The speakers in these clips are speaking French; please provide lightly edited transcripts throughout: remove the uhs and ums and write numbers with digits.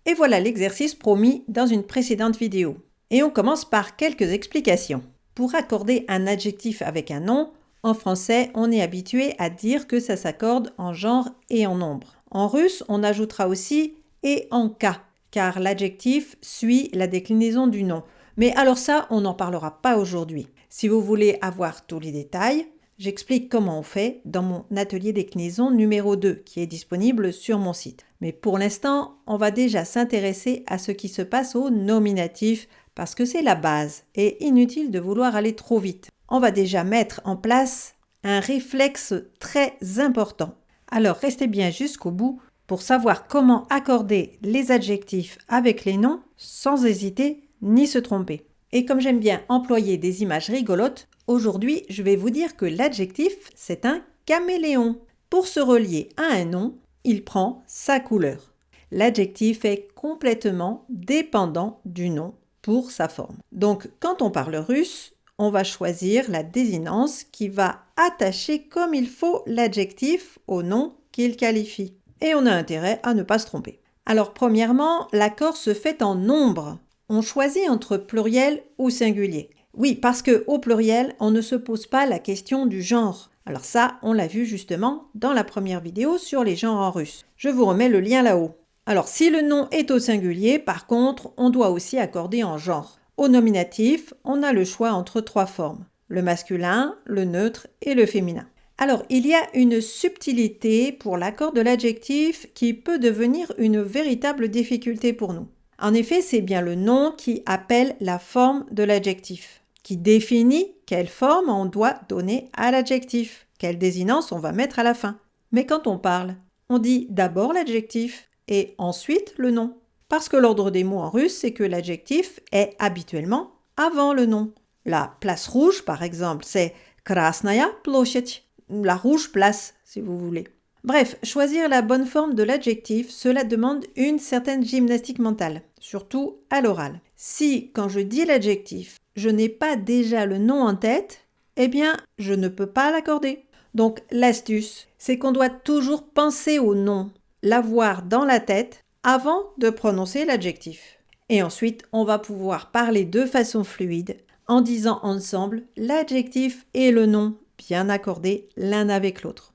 Et voilà l'exercice promis dans une précédente vidéo. Et on commence par quelques explications. Pour accorder un adjectif avec un nom, en français, on est habitué à dire que ça s'accorde en genre et en nombre. En russe, on ajoutera aussi « et en cas », car l'adjectif suit la déclinaison du nom. Mais alors ça, on n'en parlera pas aujourd'hui. Si vous voulez avoir tous les détails, j'explique comment on fait dans mon atelier déclinaison numéro 2 qui est disponible sur mon site. Mais pour l'instant, on va déjà s'intéresser à ce qui se passe au nominatif parce que c'est la base et inutile de vouloir aller trop vite. On va déjà mettre en place un réflexe très important. Alors restez bien jusqu'au bout pour savoir comment accorder les adjectifs avec les noms sans hésiter ni se tromper. Et comme j'aime bien employer des images rigolotes, aujourd'hui je vais vous dire que l'adjectif c'est un caméléon. Pour se relier à un nom, il prend sa couleur. L'adjectif est complètement dépendant du nom pour sa forme. Donc quand on parle russe, on va choisir la désinence qui va attacher comme il faut l'adjectif au nom qu'il qualifie. Et on a intérêt à ne pas se tromper. Alors premièrement, l'accord se fait en nombre. On choisit entre pluriel ou singulier. Oui, parce qu'au pluriel, on ne se pose pas la question du genre. Alors ça, on l'a vu justement dans la première vidéo sur les genres en russe. Je vous remets le lien là-haut. Alors si le nom est au singulier, par contre, on doit aussi accorder en genre. Au nominatif, on a le choix entre 3 formes, le masculin, le neutre et le féminin. Alors, il y a une subtilité pour l'accord de l'adjectif qui peut devenir une véritable difficulté pour nous. En effet, c'est bien le nom qui appelle la forme de l'adjectif, qui définit quelle forme on doit donner à l'adjectif, quelle désinence on va mettre à la fin. Mais quand on parle, on dit d'abord l'adjectif et ensuite le nom. Parce que l'ordre des mots en russe, c'est que l'adjectif est habituellement avant le nom. La place rouge, par exemple, c'est Krasnaya площадь, la rouge place, si vous voulez. Bref, choisir la bonne forme de l'adjectif, cela demande une certaine gymnastique mentale, surtout à l'oral. Si, quand je dis l'adjectif, je n'ai pas déjà le nom en tête, eh bien, je ne peux pas l'accorder. Donc, l'astuce, c'est qu'on doit toujours penser au nom, l'avoir dans la tête, avant de prononcer l'adjectif. Et ensuite, on va pouvoir parler de façon fluide en disant ensemble l'adjectif et le nom bien accordés l'un avec l'autre.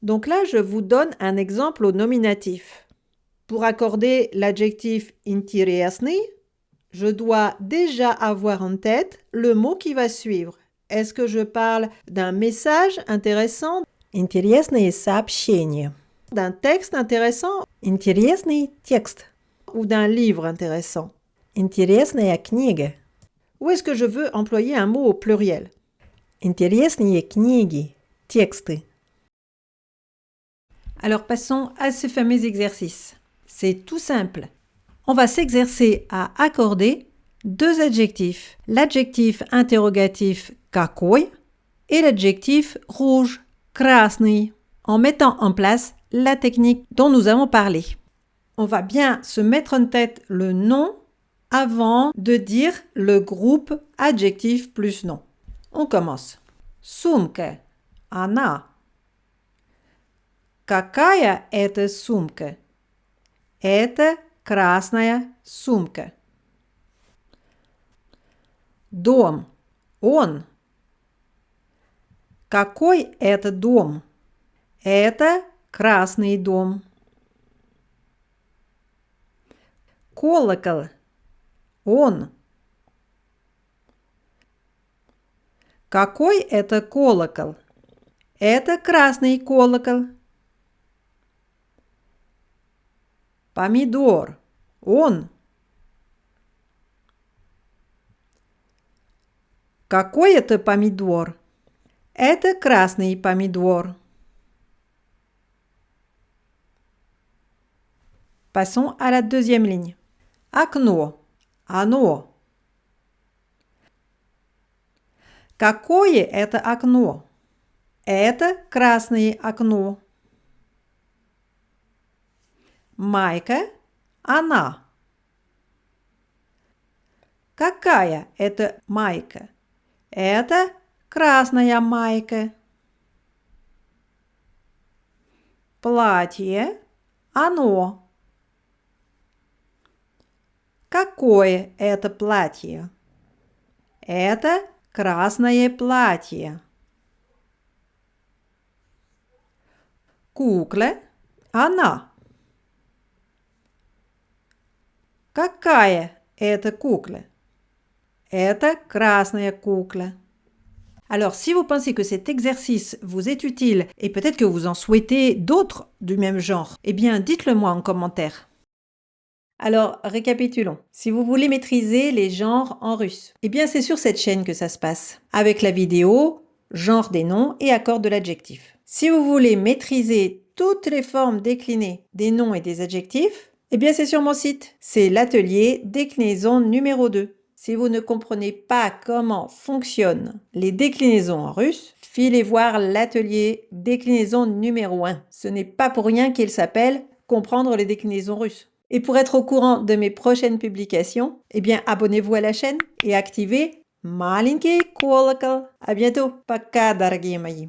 Donc là, je vous donne un exemple au nominatif. Pour accorder l'adjectif интересный, je dois déjà avoir en tête le mot qui va suivre. Est-ce que je parle d'un message intéressant? Интересное сообщение. D'un texte intéressant? Интересный текст. Ou d'un livre intéressant? Интересная книга. Ou est-ce que je veux employer un mot au pluriel? Интересные книги, тексты. Alors passons à ce fameux exercice. C'est tout simple. On va s'exercer à accorder 2 adjectifs. L'adjectif interrogatif какой et l'adjectif rouge, красный, en mettant en place la technique dont nous avons parlé. On va bien se mettre en tête le nom avant de dire le groupe adjectif plus nom. On commence. Сумка, она. Какая это сумка? Это красная сумка. Дом, он. Какой это дом? Это красный дом. Колокол, он. Какой это колокол? Это красный колокол. Помидор, он. Какой это помидор? Это красный помидор. Passons à la deuxième ligne. Окно, оно. Какое это окно? Это красное окно. Майка, она. Какая это майка? Это красная майка. Платье, оно. Какое это платье? Это красное платье. Кукла, она. Какая это кукла? Это красная кукла. Alors, si vous pensez que cet exercice vous est utile et peut-être que vous en souhaitez d'autres du même genre, eh bien, dites-le moi en commentaire. Alors, récapitulons. Si vous voulez maîtriser les genres en russe, eh bien, c'est sur cette chaîne que ça se passe, avec la vidéo, genre des noms et accord de l'adjectif. Si vous voulez maîtriser toutes les formes déclinées des noms et des adjectifs, eh bien, c'est sur mon site. C'est l'atelier déclinaison numéro 2. Si vous ne comprenez pas comment fonctionnent les déclinaisons en russe, filez voir l'atelier déclinaison numéro 1. Ce n'est pas pour rien qu'il s'appelle Comprendre les déclinaisons russes. Et pour être au courant de mes prochaines publications, eh bien, abonnez-vous à la chaîne et activez маленький колокол. À bientôt. Пока, дорогие мои.